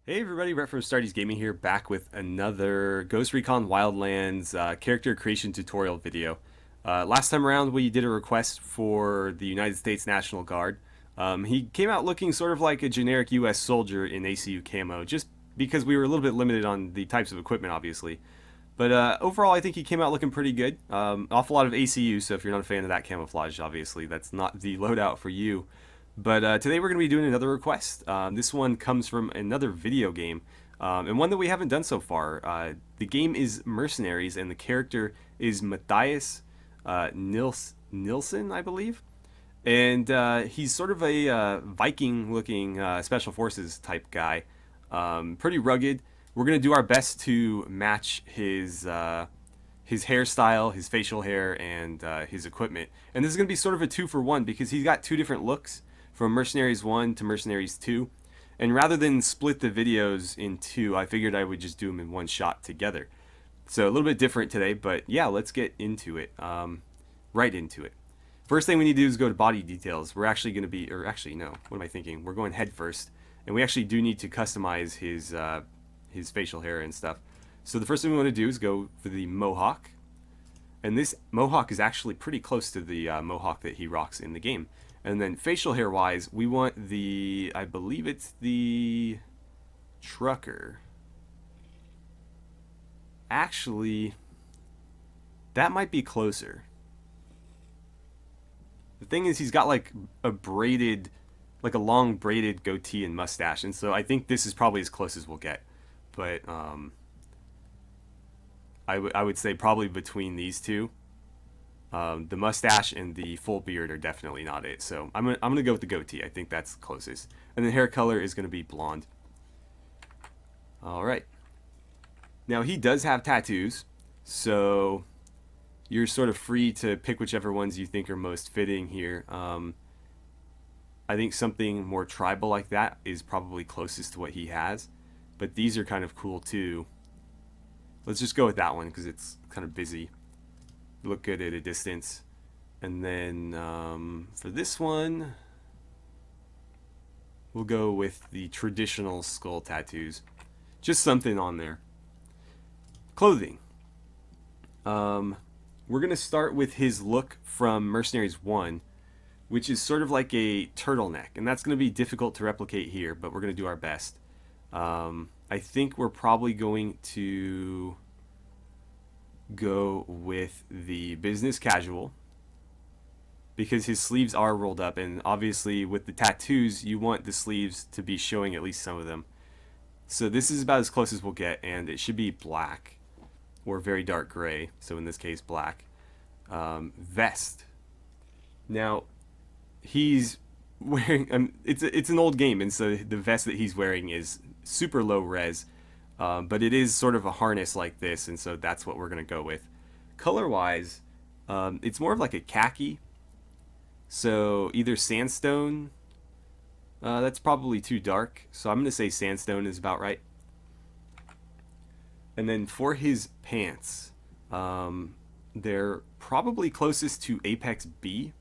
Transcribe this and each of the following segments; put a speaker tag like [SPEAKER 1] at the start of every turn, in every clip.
[SPEAKER 1] Hey everybody, Rhett from AstartesGaming here, back with another Ghost Recon Wildlands character creation tutorial video. Last time around we did a request for the United States National Guard. He came out looking sort of like a generic US soldier in ACU camo, just because we were a little bit limited on the types of equipment obviously. But overall I think he came out looking pretty good. Awful lot of ACU, so if you're not a fan of that camouflage, obviously that's not the loadout for you. But today we're going to be doing another request. This one comes from another video game, and one that we haven't done so far. The game is Mercenaries, and the character is Mattias Nilsson, I believe. And he's sort of a Viking-looking special forces type guy. Pretty rugged. We're going to do our best to match his hairstyle, his facial hair, and his equipment. And this is going to be sort of a 2-for-1 because he's got two different looks from Mercenaries 1 to Mercenaries 2. And rather than split the videos in two, I figured I would just do them in one shot together. So a little bit different today, but yeah, let's get into it. Right into it. First thing we need to do is go to body details. We're actually going to be, or actually no, what am I thinking? We're going head first. And we actually do need to customize his facial hair and stuff. So the first thing we want to do is go for the mohawk. And this mohawk is actually pretty close to the mohawk that he rocks in the game. And then facial hair wise, we want the, I believe it's the trucker. Actually, that might be closer. The thing is, he's got like a braided, like a long braided goatee and mustache. And so I think this is probably as close as we'll get. But I would say probably between these two. The mustache and the full beard are definitely not it. So I'm gonna go with the goatee. I think that's closest. And the hair color is gonna be blonde. All right. Now he does have tattoos, so you're sort of free to pick whichever ones you think are most fitting here. I think something more tribal like that is probably closest to what he has, but these are kind of cool too. Let's just go with that one because it's kind of busy. Look good at a distance. And then for this one, we'll go with the traditional skull tattoos. Just something on there. Clothing. We're going to start with his look from Mercenaries 1, which is sort of like a turtleneck. And that's going to be difficult to replicate here, but we're going to do our best. I think we're probably going to go with the business casual because his sleeves are rolled up, and obviously with the tattoos you want the sleeves to be showing at least some of them. So this is about as close as we'll get, and it should be black or very dark gray, so in this case black. Vest. Now he's wearing it's an old game, and so the vest that he's wearing is super low res. But it is sort of a harness like this, and so that's what we're going to go with. Color-wise, it's more of like a khaki. So either sandstone, that's probably too dark, so I'm going to say sandstone is about right. And then for his pants, they're probably closest to Apex B.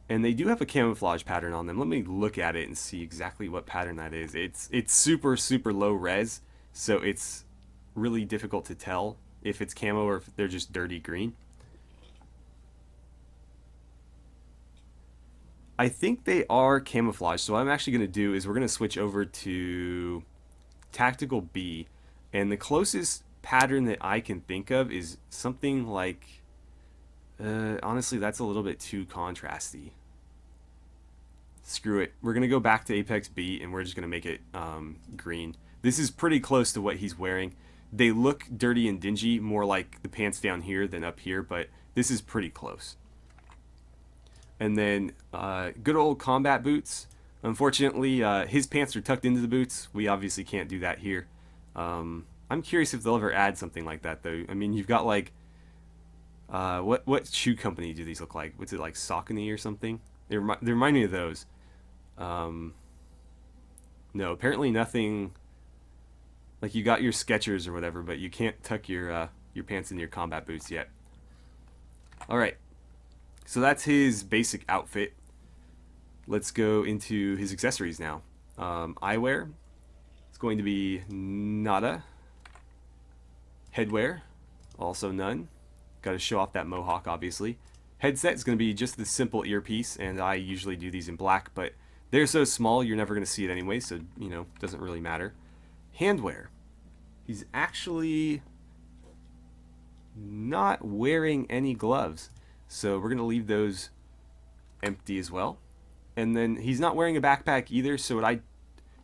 [SPEAKER 1] And they do have a camouflage pattern on them. Let me look at it and see exactly what pattern that is. It's super, super low res, so it's really difficult to tell if it's camo or if they're just dirty green. I think they are camouflage, so what I'm actually going to do is we're going to switch over to Tactical B. And the closest pattern that I can think of is something like... honestly, that's a little bit too contrasty. Screw it. We're going to go back to Apex B, and we're just going to make it green. This is pretty close to what he's wearing. They look dirty and dingy, more like the pants down here than up here, but this is pretty close. And then good old combat boots. Unfortunately, his pants are tucked into the boots. We obviously can't do that here. I'm curious if they'll ever add something like that, though. I mean, you've got like... what shoe company do these look like? What's it, like Saucony or something? They remind me of those. No, apparently nothing. Like you got your Skechers or whatever, but you can't tuck your pants in your combat boots yet. All right, so that's his basic outfit. Let's go into his accessories now. Eyewear. It's going to be nada. Headwear, also none. Got to show off that mohawk, obviously. Headset is going to be just the simple earpiece, and I usually do these in black, but they're so small you're never going to see it anyway, so, you know, doesn't really matter. Handwear. He's actually not wearing any gloves, so we're going to leave those empty as well. And then he's not wearing a backpack either, so what I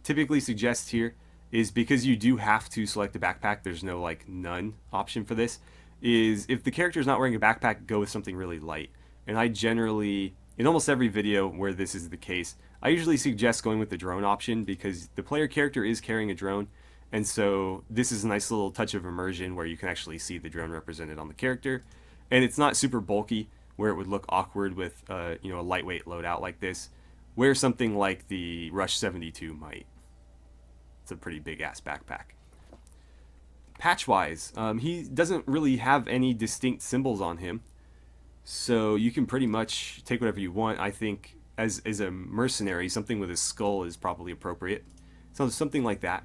[SPEAKER 1] typically suggest here is, because you do have to select a backpack, there's no like none option for this, is if the character is not wearing a backpack, go with something really light. And I generally, in almost every video where this is the case, I usually suggest going with the drone option, because the player character is carrying a drone, and so this is a nice little touch of immersion where you can actually see the drone represented on the character, and it's not super bulky where it would look awkward with you know, a lightweight loadout like this, where something like the Rush 72 might. It's a pretty big ass backpack. Patch-wise, he doesn't really have any distinct symbols on him, so you can pretty much take whatever you want. I think as a mercenary, something with a skull is probably appropriate. So something like that.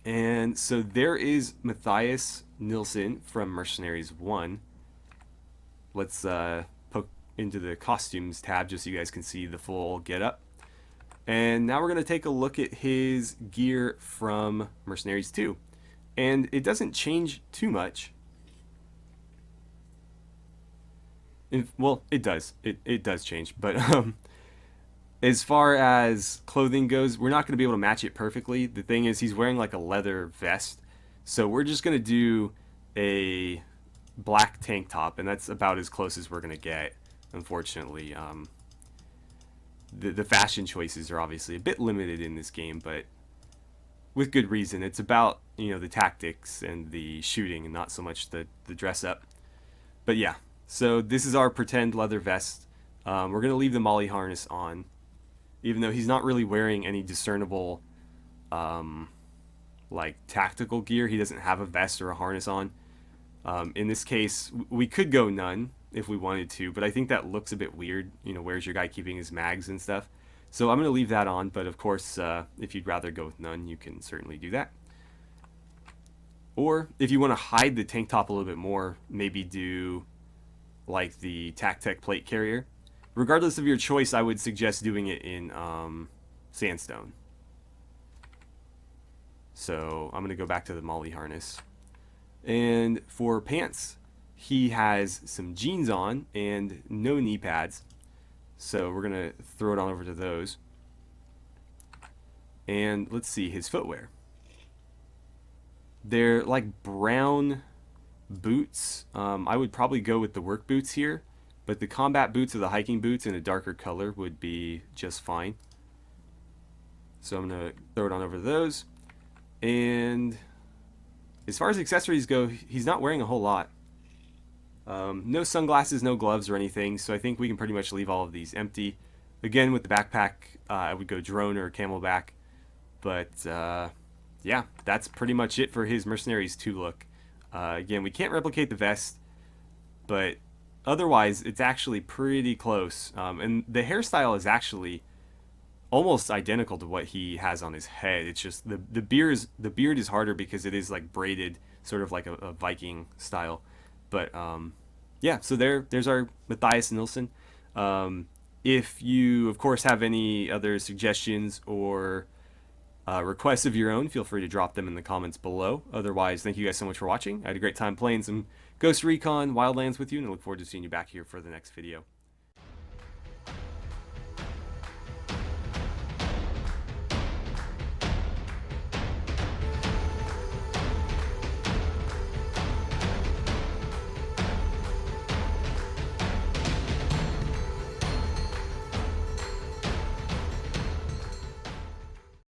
[SPEAKER 1] And so there is Mattias Nilsson from Mercenaries 1. Let's poke into the costumes tab just so you guys can see the full getup. And now we're going to take a look at his gear from Mercenaries 2. And it doesn't change too much. Well, it does. It does change. But as far as clothing goes, we're not going to be able to match it perfectly. The thing is, he's wearing like a leather vest. So we're just going to do a black tank top. And that's about as close as we're going to get, unfortunately. The fashion choices are obviously a bit limited in this game, but with good reason. It's about, you know, the tactics and the shooting and not so much the dress up. But yeah, so this is our pretend leather vest. We're going to leave the molly harness on, even though he's not really wearing any discernible like tactical gear. He doesn't have a vest or a harness on. In this case, we could go none if we wanted to, but I think that looks a bit weird. You know, where's your guy keeping his mags and stuff? So I'm going to leave that on, but of course, if you'd rather go with none, you can certainly do that. Or if you want to hide the tank top a little bit more, maybe do like the TacTech plate carrier. Regardless of your choice, I would suggest doing it in sandstone. So I'm going to go back to the molly harness. And for pants, he has some jeans on and no knee pads. So we're going to throw it on over to those. And let's see his footwear. They're like brown boots. I would probably go with the work boots here, but the combat boots or the hiking boots in a darker color would be just fine. So I'm going to throw it on over to those. And as far as accessories go, he's not wearing a whole lot. No sunglasses, no gloves or anything, so I think we can pretty much leave all of these empty. Again, with the backpack, I would go drone or camelback. But yeah, that's pretty much it for his Mercenaries 2 look. Again, we can't replicate the vest, but otherwise it's actually pretty close. And the hairstyle is actually almost identical to what he has on his head. It's just the beard is harder because it is like braided, sort of like a Viking style. But yeah, so there's our Mattias Nilsson. If you, of course, have any other suggestions or requests of your own, feel free to drop them in the comments below. Otherwise, thank you guys so much for watching. I had a great time playing some Ghost Recon Wildlands with you, and I look forward to seeing you back here for the next video.